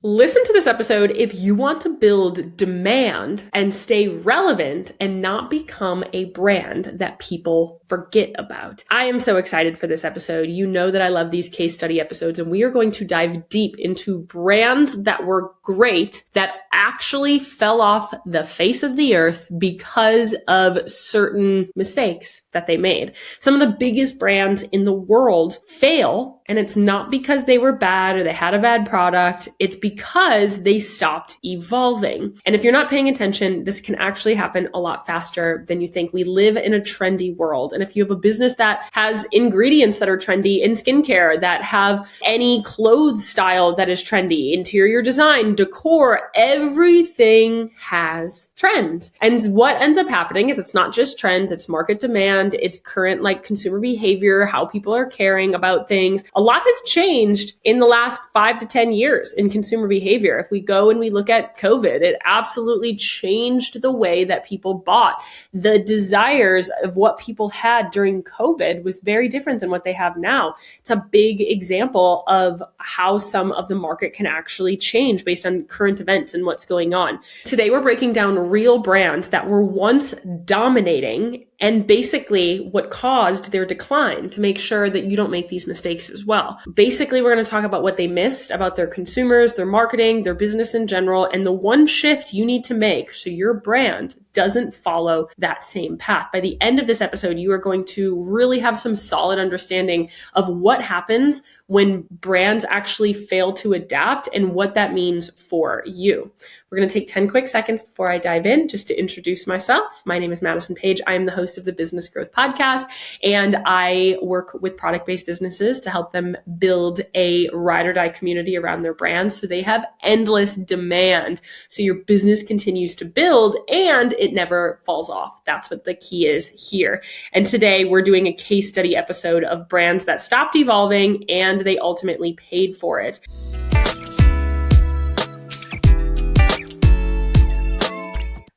Listen to this episode if you want to build demand and stay relevant and not become a brand that people forget about. I am so excited for this episode. You know that I love these case study episodes, and we are going to dive deep into brands that were great that actually fell off the face of the earth because of certain mistakes that they made. Some of the biggest brands in the world fail, and it's not because they were bad or they had a bad product. It's because they stopped evolving. And if you're not paying attention, this can actually happen a lot faster than you think. We live in a trendy world. And if you have a business that has ingredients that are trendy in skincare, that have any clothes style that is trendy, interior design, decor, everything has trends. And what ends up happening is it's not just trends, it's market demand, it's current consumer behavior, how people are caring about things. A lot has changed in the last 5 to 10 years in consumer behavior. If we go and we look at COVID, it absolutely changed the way that people bought. The desires of what people had during COVID was very different than what they have now. It's a big example of how some of the market can actually change based on current events and what's going on. Today, we're breaking down real brands that were once dominating and basically what caused their decline to make sure that you don't make these mistakes as well. Basically, we're going to talk about what they missed about their consumers, their marketing, their business in general, and the one shift you need to make so your brand doesn't follow that same path. By the end of this episode, you are going to really have some solid understanding of what happens when brands actually fail to adapt and what that means for you. We're going to take 10 quick seconds before I dive in just to introduce myself. My name is Madison Page. I am the host of the Business Growth Podcast, and I work with product-based businesses to help them build a ride or die community around their brands so they have endless demand. So your business continues to build and it never falls off. That's what the key is here. And today we're doing a case study episode of brands that stopped evolving and they ultimately paid for it.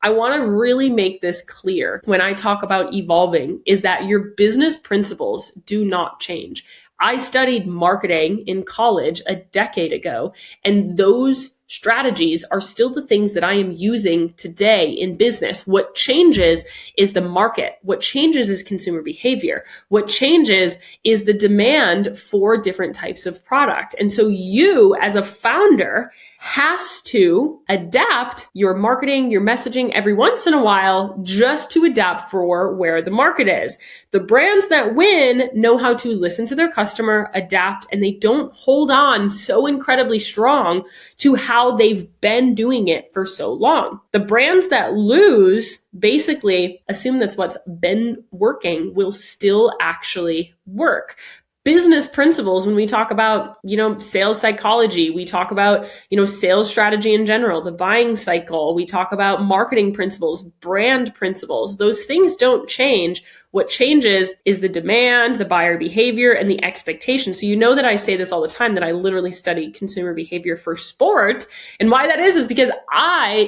I want to really make this clear when I talk about evolving is that your business principles do not change. I studied marketing in college a decade ago, and those strategies are still the things that I am using today in business. What changes is the market. What changes is consumer behavior. What changes is the demand for different types of product. And so you as a founder has to adapt your marketing, your messaging every once in a while just to adapt for where the market is. The brands that win know how to listen to their customer, adapt, and they don't hold on so incredibly strong to how they've been doing it for so long. The brands that lose basically assume that's what's been working will still actually work. Business principles, when we talk about, sales psychology, we talk about, sales strategy in general, the buying cycle, we talk about marketing principles, brand principles. Those things don't change. What changes is the demand, the buyer behavior, and the expectation. So you know that I say this all the time, that I literally study consumer behavior for sport. And why that is because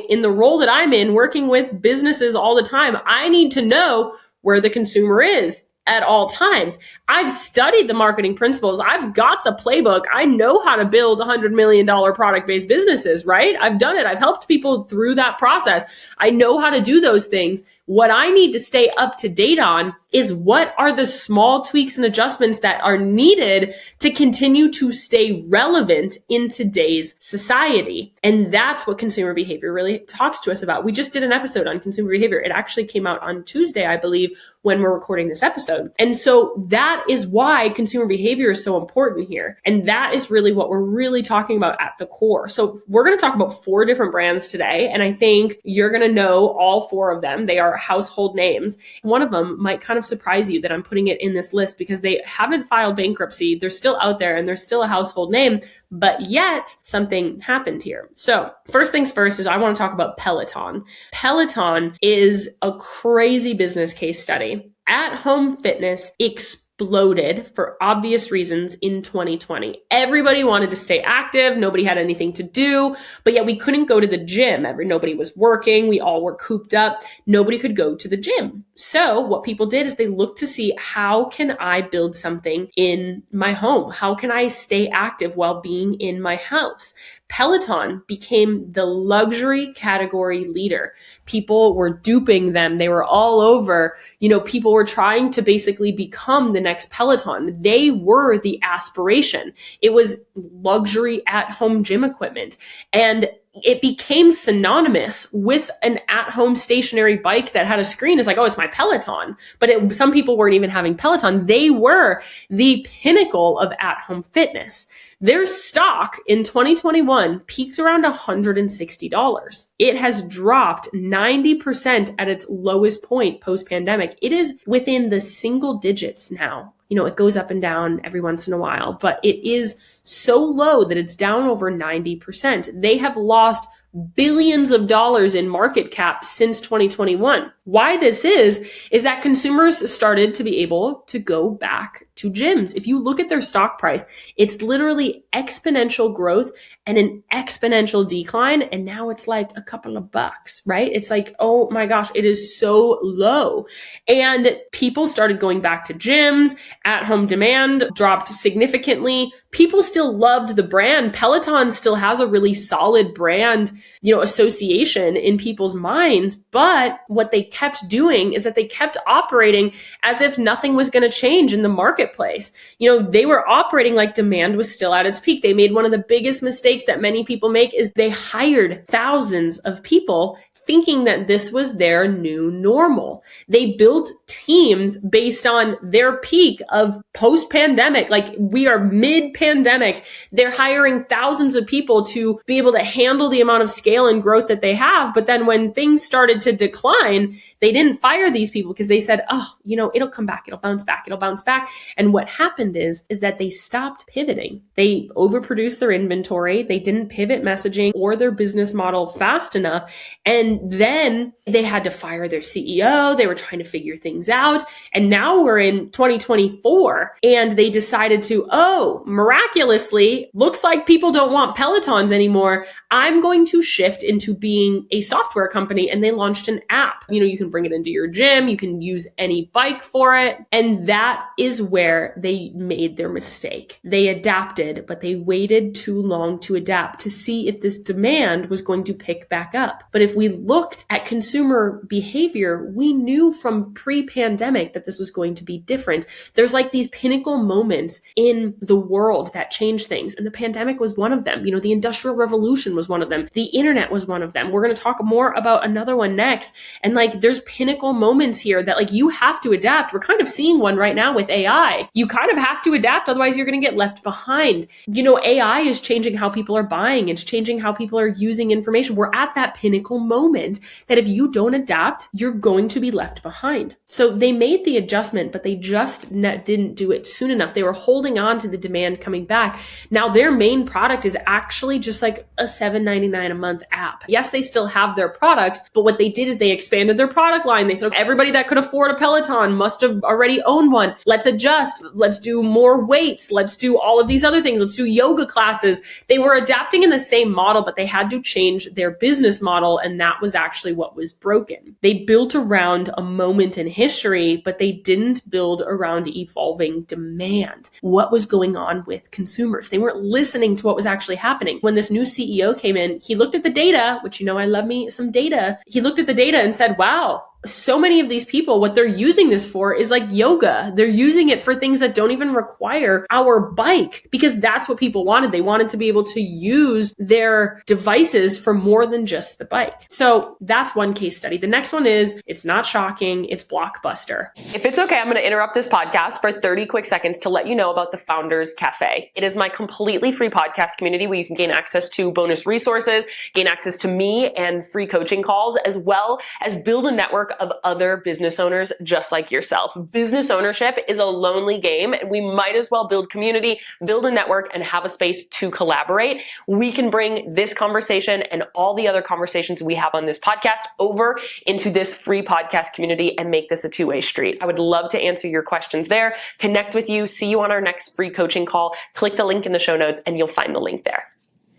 in the role that I'm in, working with businesses all the time, I need to know where the consumer is at all times. I've studied the marketing principles. I've got the playbook. I know how to build $100 million product-based businesses, right? I've done it. I've helped people through that process. I know how to do those things. What I need to stay up to date on is what are the small tweaks and adjustments that are needed to continue to stay relevant in today's society. And that's what consumer behavior really talks to us about. We just did an episode on consumer behavior. It actually came out on Tuesday, I believe, when we're recording this episode. And so that is why consumer behavior is so important here. And that is really what we're really talking about at the core. So we're going to talk about 4 different brands today. And I think you're going to know all 4 of them. They are household names. One of them might kind of surprise you that I'm putting it in this list because they haven't filed bankruptcy. They're still out there and they're still a household name, but yet something happened here. So first things first is I want to talk about Peloton. Peloton is a crazy business case study. At-home fitness exploded for obvious reasons in 2020. Everybody wanted to stay active. Nobody had anything to do, but yet we couldn't go to the gym. Nobody was working. We all were cooped up. Nobody could go to the gym. So what people did is they looked to see, how can I build something in my home? How can I stay active while being in my house? Peloton became the luxury category leader. People were duping them. They were all over. People were trying to basically become the next Peloton. They were the aspiration. It was luxury at-home gym equipment. And it became synonymous with an at-home stationary bike that had a screen. It's like, oh, it's my Peloton. But some people weren't even having Peloton. They were the pinnacle of at-home fitness. Their stock in 2021 peaked around $160. It has dropped 90% at its lowest point post-pandemic. It is within the single digits now. It goes up and down every once in a while, but it is so low that it's down over 90%. They have lost billions of dollars in market cap since 2021. Why this is that consumers started to be able to go back to gyms. If you look at their stock price, it's literally exponential growth and an exponential decline. And now it's like a couple of bucks, right? It's like, oh my gosh, it is so low. And people started going back to gyms. At-home demand dropped significantly. People still loved the brand. Peloton still has a really solid brand, association in people's minds. But what they kept doing is that they kept operating as if nothing was going to change in the marketplace. They were operating like demand was still at its peak. They made one of the biggest mistakes that many people make is they hired thousands of people thinking that this was their new normal. They built teams based on their peak of post-pandemic. Like, we are mid-pandemic. They're hiring thousands of people to be able to handle the amount of scale and growth that they have. But then when things started to decline, they didn't fire these people because they said, oh, it'll come back. It'll bounce back. It'll bounce back. And what happened is that they stopped pivoting. They overproduced their inventory. They didn't pivot messaging or their business model fast enough. And then they had to fire their CEO. They were trying to figure things out. And now we're in 2024 and they decided to, miraculously, looks like people don't want Pelotons anymore. I'm going to shift into being a software company. And they launched an app. You can bring it into your gym. You can use any bike for it. And that is where they made their mistake. They adapted, but they waited too long to adapt to see if this demand was going to pick back up. But if we looked at consumer behavior, we knew from pre-pandemic that this was going to be different. There's like these pinnacle moments in the world that change things. And the pandemic was one of them. The Industrial Revolution was one of them. The internet was one of them. We're going to talk more about another one next. And there's pinnacle moments here that you have to adapt. We're kind of seeing one right now with AI. You kind of have to adapt. Otherwise you're going to get left behind. AI is changing how people are buying. It's changing how people are using information. We're at that pinnacle moment that if you don't adapt, you're going to be left behind. So they made the adjustment, but they just didn't do it soon enough. They were holding on to the demand coming back. Now their main product is actually just like a $7.99 a month app. Yes, they still have their products, but what they did is they expanded their product line. They said, everybody that could afford a Peloton must have already owned one. Let's adjust. Let's do more weights. Let's do all of these other things. Let's do yoga classes. They were adapting in the same model, but they had to change their business model. And that was actually what was broken. They built around a moment in history, but they didn't build around evolving demand. What was going on with consumers? They weren't listening to what was actually happening. When this new CEO came in, he looked at the data, which, I love me some data. He looked at the data and said, wow, so many of these people, what they're using this for is like yoga. They're using it for things that don't even require our bike because that's what people wanted. They wanted to be able to use their devices for more than just the bike. So that's one case study. The next one is, it's not shocking, it's Blockbuster. If it's okay, I'm going to interrupt this podcast for 30 quick seconds to let you know about the Founders Cafe. It is my completely free podcast community where you can gain access to bonus resources, gain access to me and free coaching calls, as well as build a network of other business owners just like yourself. Business ownership is a lonely game, and we might as well build community, build a network, and have a space to collaborate. We can bring this conversation and all the other conversations we have on this podcast over into this free podcast community and make this a two-way street. I would love to answer your questions there, connect with you, see you on our next free coaching call. Click the link in the show notes and you'll find the link there.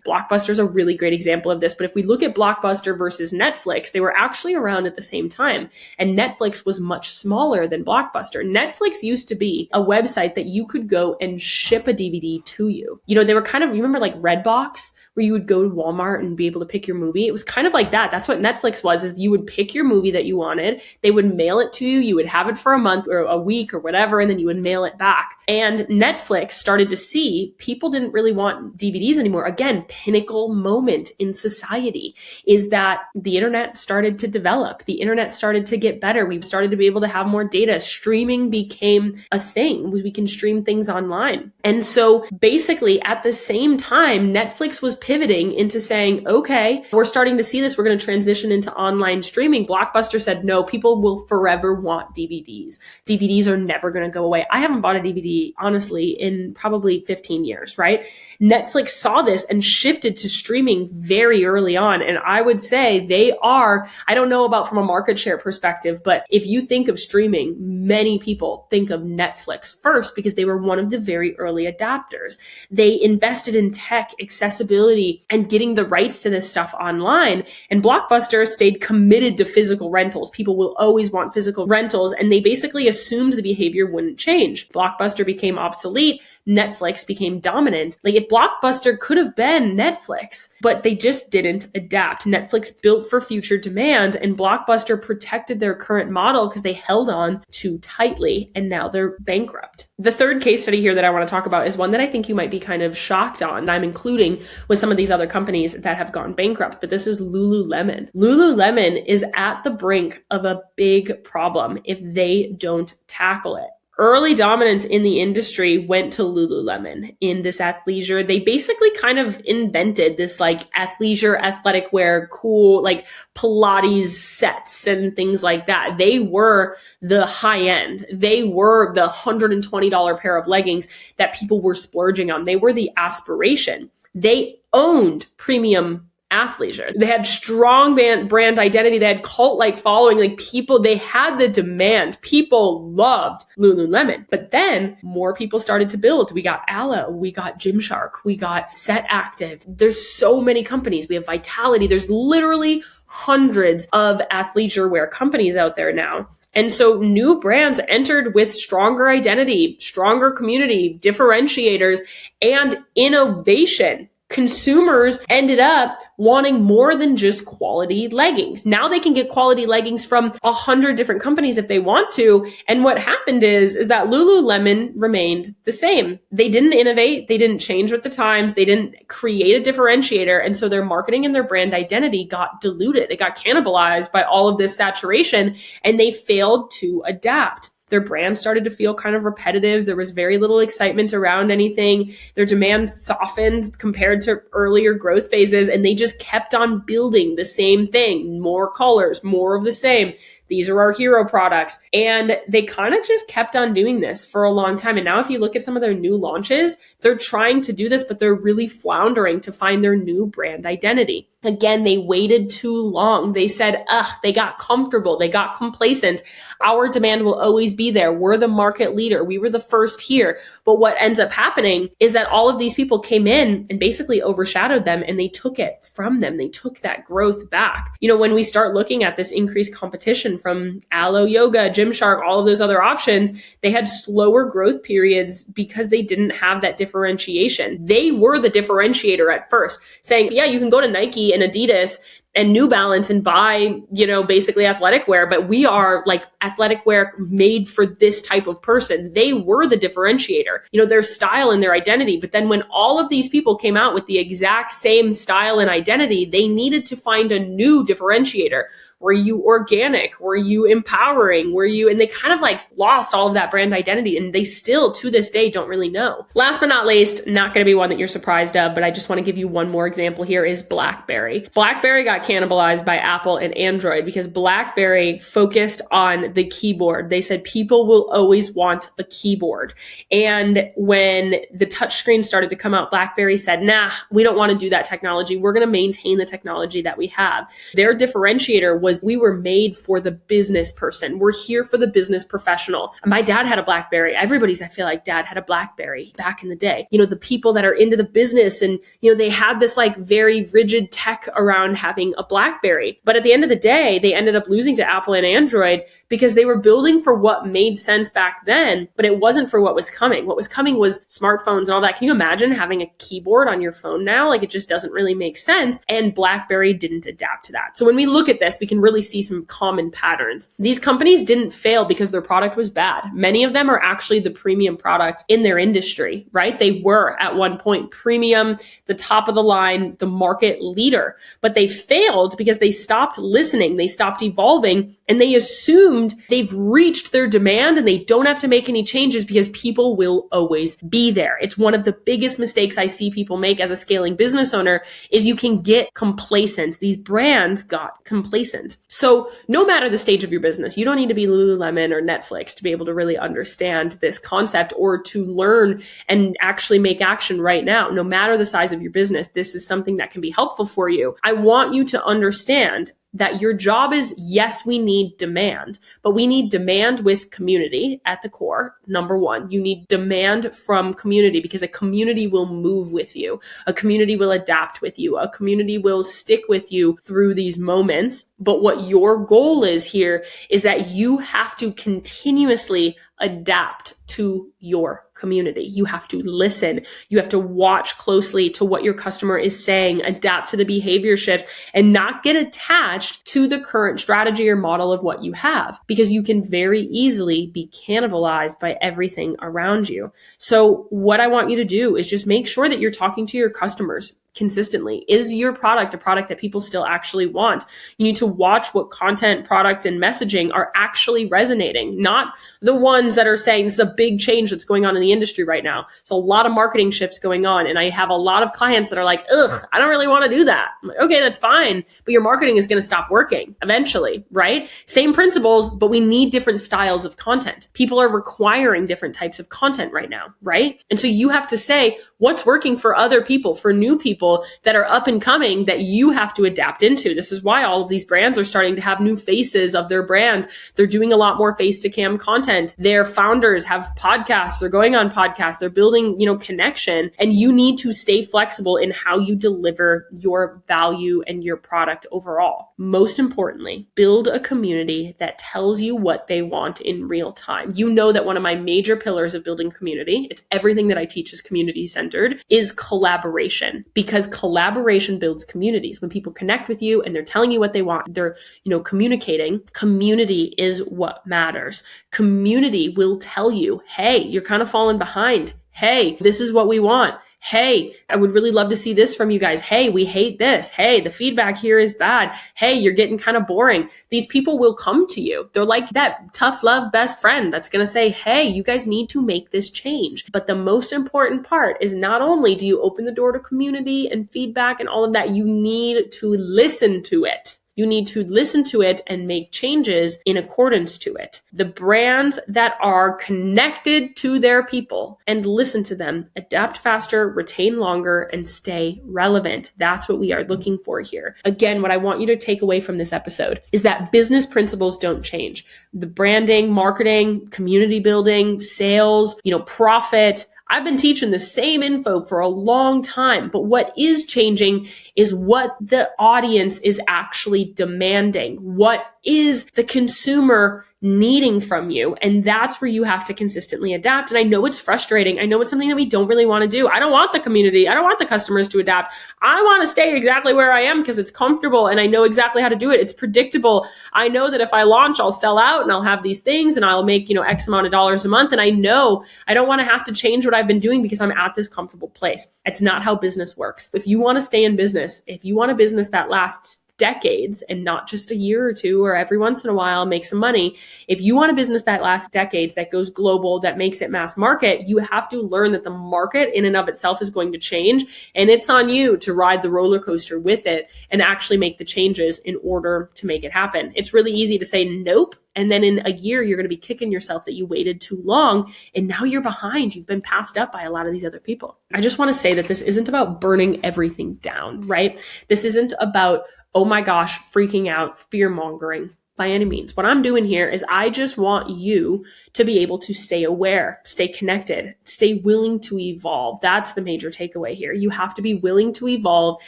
Blockbuster is a really great example of this. But if we look at Blockbuster versus Netflix, they were actually around at the same time. And Netflix was much smaller than Blockbuster. Netflix used to be a website that you could go and ship a DVD to you. You know, they were kind of, you remember like Redbox, where you would go to Walmart and be able to pick your movie? It was kind of like that. That's what Netflix was, is you would pick your movie that you wanted. They would mail it to you. You would have it for a month or a week or whatever, and then you would mail it back. And Netflix started to see people didn't really want DVDs anymore. Again, pinnacle moment in society is that the internet started to develop. The internet started to get better. We started to be able to have more data. Streaming became a thing. We can stream things online. And so basically at the same time, Netflix was pivoting into saying, okay, we're starting to see this. We're going to transition into online streaming. Blockbuster said, no, people will forever want DVDs. DVDs are never going to go away. I haven't bought a DVD, honestly, in probably 15 years, right? Netflix saw this and shifted to streaming very early on. And I would say they are, I don't know about from a market share perspective, but if you think of streaming, many people think of Netflix first because they were one of the very early adapters. They invested in tech, accessibility, and getting the rights to this stuff online. And Blockbuster stayed committed to physical rentals. People will always want physical rentals. And they basically assumed the behavior wouldn't change. Blockbuster became obsolete. Netflix became dominant. Like, if Blockbuster could have been Netflix, but they just didn't adapt. Netflix built for future demand, and Blockbuster protected their current model because they held on too tightly, and now they're bankrupt. The third case study here that I want to talk about is one that I think you might be kind of shocked on, and I'm including with some of these other companies that have gone bankrupt, but this is Lululemon. Lululemon is at the brink of a big problem if they don't tackle it. Early dominance in the industry went to Lululemon in this athleisure. They basically kind of invented this like athleisure, athletic wear, cool, like Pilates sets and things like that. They were the high end. They were the $120 pair of leggings that people were splurging on. They were the aspiration. They owned premium athleisure. They had strong brand identity. They had cult-like following. Like, people, they had the demand. People loved Lululemon. But then more people started to build. We got Alo, we got Gymshark, we got Set Active. There's so many companies. We have Vitality. There's literally hundreds of athleisure wear companies out there now. And so new brands entered with stronger identity, stronger community, differentiators, and innovation. Consumers ended up wanting more than just quality leggings. Now they can get quality leggings from 100 different companies if they want to. And what happened is that Lululemon remained the same. They didn't innovate. They didn't change with the times. They didn't create a differentiator. And so their marketing and their brand identity got diluted. It got cannibalized by all of this saturation, and they failed to adapt. Their brand started to feel kind of repetitive. There was very little excitement around anything. Their demand softened compared to earlier growth phases, and they just kept on building the same thing. More colors, more of the same. These are our hero products. And they kind of just kept on doing this for a long time. And now if you look at some of their new launches, they're trying to do this, but they're really floundering to find their new brand identity. Again, they waited too long. They said, they got comfortable. They got complacent. Our demand will always be there. We're the market leader. We were the first here. But what ends up happening is that all of these people came in and basically overshadowed them, and they took it from them. They took that growth back. You know, when we start looking at this increased competition from Alo Yoga, Gymshark, all of those other options, they had slower growth periods because they didn't have that differentiation. They were the differentiator at first, saying, yeah, you can go to Nike and Adidas and New Balance and buy, basically athletic wear, but we are like athletic wear made for this type of person. They were the differentiator, their style and their identity. But then when all of these people came out with the exact same style and identity, they needed to find a new differentiator. Were you organic? Were you empowering? And they kind of like lost all of that brand identity, and they still to this day don't really know. Last but not least, not going to be one that you're surprised of, but I just want to give you one more example here, is BlackBerry. BlackBerry got cannibalized by Apple and Android because BlackBerry focused on the keyboard. They said people will always want a keyboard. And when the touchscreen started to come out, BlackBerry said, nah, we don't want to do that technology. We're going to maintain the technology that we have. Their differentiator was we were made for the business person. We're here for the business professional. My dad had a BlackBerry. Everybody's, I feel like, dad had a BlackBerry back in the day. You know, the people that are into the business and, you know, they had this like very rigid tech around having a BlackBerry. But at the end of the day, they ended up losing to Apple and Android because they were building for what made sense back then, but it wasn't for what was coming. What was coming was smartphones and all that. Can you imagine having a keyboard on your phone now? Like, it just doesn't really make sense. And BlackBerry didn't adapt to that. So when we look at this, we can really see some common patterns. These companies didn't fail because their product was bad. Many of them are actually the premium product in their industry, right? They were at one point premium, the top of the line, the market leader, but they failed because they stopped listening. They stopped evolving and they assumed they've reached their demand and they don't have to make any changes because people will always be there. It's one of the biggest mistakes I see people make as a scaling business owner is you can get complacent. These brands got complacent. So no matter the stage of your business, you don't need to be Lululemon or Netflix to be able to really understand this concept or to learn and actually make action right now. No matter the size of your business, this is something that can be helpful for you. I want you to understand that your job is, yes, we need demand, but we need demand with community at the core. Number one, you need demand from community because a community will move with you. A community will adapt with you. A community will stick with you through these moments. But what your goal is here is that you have to continuously adapt to your community. You have to listen. You have to watch closely to what your customer is saying, adapt to the behavior shifts, and not get attached to the current strategy or model of what you have, because you can very easily be cannibalized by everything around you. So what I want you to do is just make sure that you're talking to your customers consistently. Is your product a product that people still actually want? You need to watch what content, products, and messaging are actually resonating, not the ones that are saying this is a big change that's going on in the industry right now. So a lot of marketing shifts going on. And I have a lot of clients that are like, ugh, I don't really want to do that. I'm like, okay, that's fine. But your marketing is going to stop working eventually, right? Same principles, but we need different styles of content. People are requiring different types of content right now, right? And so you have to say what's working for other people, for new people that are up and coming that you have to adapt into. This is why all of these brands are starting to have new faces of their brand. They're doing a lot more face to cam content. Their founders have podcasts. They're going on podcasts. They're building, connection. And you need to stay flexible in how you deliver your value and your product overall. Most importantly, build a community that tells you what they want in real time. You know that one of my major pillars of building community, it's everything that I teach is community centered, is collaboration, because collaboration builds communities. When people connect with you and they're telling you what they want, they're, communicating, community is what matters. Community will tell you, hey, you're kind of falling behind. Hey, this is what we want. Hey, I would really love to see this from you guys. Hey, we hate this. Hey, the feedback here is bad. Hey, you're getting kind of boring. These people will come to you. They're like that tough love best friend that's going to say, hey, you guys need to make this change. But the most important part is not only do you open the door to community and feedback and all of that, you need to listen to it. You need to listen to it and make changes in accordance to it. The brands that are connected to their people and listen to them adapt faster, retain longer, and stay relevant. That's what we are looking for here. Again, what I want you to take away from this episode is that business principles don't change. The branding, marketing, community building, sales, profit, I've been teaching the same info for a long time, but what is changing is what the audience is actually demanding. What is the consumer needing from you? And that's where you have to consistently adapt. And I know it's frustrating. I know it's something that we don't really want to do. I don't want the community. I don't want the customers to adapt. I want to stay exactly where I am because it's comfortable and I know exactly how to do it. It's predictable. I know that if I launch, I'll sell out and I'll have these things and I'll make, X amount of dollars a month. And I know I don't want to have to change what I've been doing because I'm at this comfortable place. It's not how business works. If you want to stay in business, if you want a business that lasts decades and not just a year or two or every once in a while make some money. If you want a business that lasts decades, that goes global, that makes it mass market, you have to learn that the market in and of itself is going to change. And it's on you to ride the roller coaster with it and actually make the changes in order to make it happen. It's really easy to say nope. And then in a year, you're going to be kicking yourself that you waited too long. And now you're behind. You've been passed up by a lot of these other people. I just want to say that this isn't about burning everything down, right? This isn't about, oh my gosh, freaking out, fear mongering. By any means. What I'm doing here is I just want you to be able to stay aware, stay connected, stay willing to evolve. That's the major takeaway here. You have to be willing to evolve,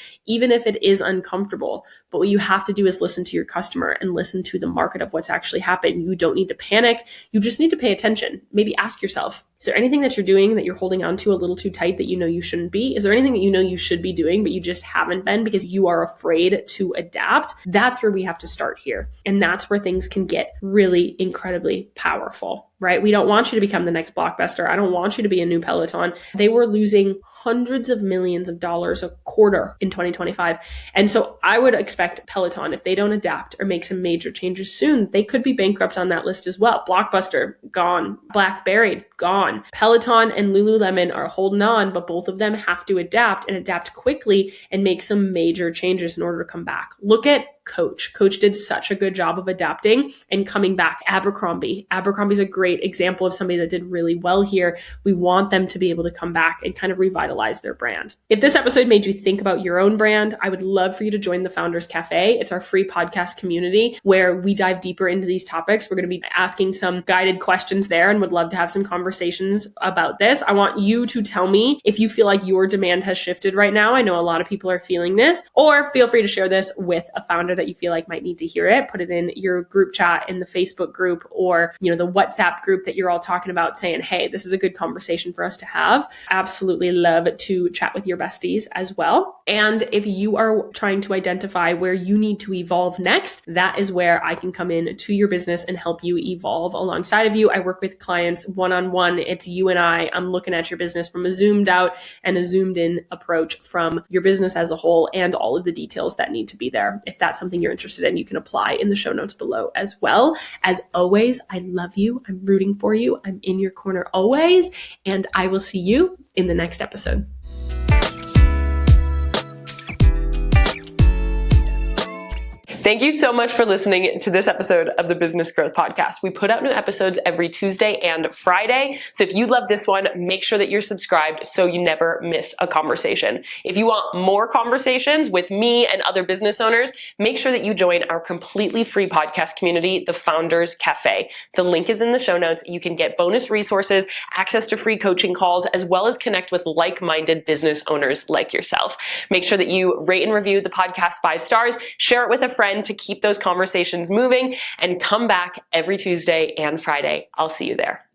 even if it is uncomfortable. But what you have to do is listen to your customer and listen to the market of what's actually happening. You don't need to panic. You just need to pay attention. Maybe ask yourself, is there anything that you're doing that you're holding on to a little too tight that you know you shouldn't be? Is there anything that you know you should be doing, but you just haven't been because you are afraid to adapt? That's where we have to start here. And that's where things can get really incredibly powerful, right? We don't want you to become the next Blockbuster. I don't want you to be a new Peloton. They were losing hundreds of millions of dollars a quarter in 2025. And so I would expect Peloton, if they don't adapt or make some major changes soon, they could be bankrupt on that list as well. Blockbuster, gone. BlackBerry, gone. Peloton and Lululemon are holding on, but both of them have to adapt and adapt quickly and make some major changes in order to come back. Look at Coach. Coach did such a good job of adapting and coming back. Abercrombie's a great example of somebody that did really well here. We want them to be able to come back and kind of revitalize their brand. If this episode made you think about your own brand, I would love for you to join the Founders Cafe. It's our free podcast community where we dive deeper into these topics. We're going to be asking some guided questions there and would love to have some conversations about this. I want you to tell me if you feel like your demand has shifted right now. I know a lot of people are feeling this, or feel free to share this with a founder that you feel like might need to hear it. Put it in your group chat in the Facebook group or, the WhatsApp group that you're all talking about, saying, hey, this is a good conversation for us to have. Absolutely love to chat with your besties as well. And if you are trying to identify where you need to evolve next, that is where I can come in to your business and help you evolve alongside of you. I work with clients one-on-one. It's you and I. I'm looking at your business from a zoomed out and a zoomed in approach from your business as a whole and all of the details that need to be there. If that's something you're interested in, you can apply in the show notes below as well. As always, I love you. I'm rooting for you. I'm in your corner always. And I will see you in the next episode. Thank you so much for listening to this episode of the Business Growth Podcast. We put out new episodes every Tuesday and Friday. So if you love this one, make sure that you're subscribed so you never miss a conversation. If you want more conversations with me and other business owners, make sure that you join our completely free podcast community, the Founders Cafe. The link is in the show notes. You can get bonus resources, access to free coaching calls, as well as connect with like-minded business owners like yourself. Make sure that you rate and review the podcast 5 stars, share it with a friend to keep those conversations moving, and come back every Tuesday and Friday. I'll see you there.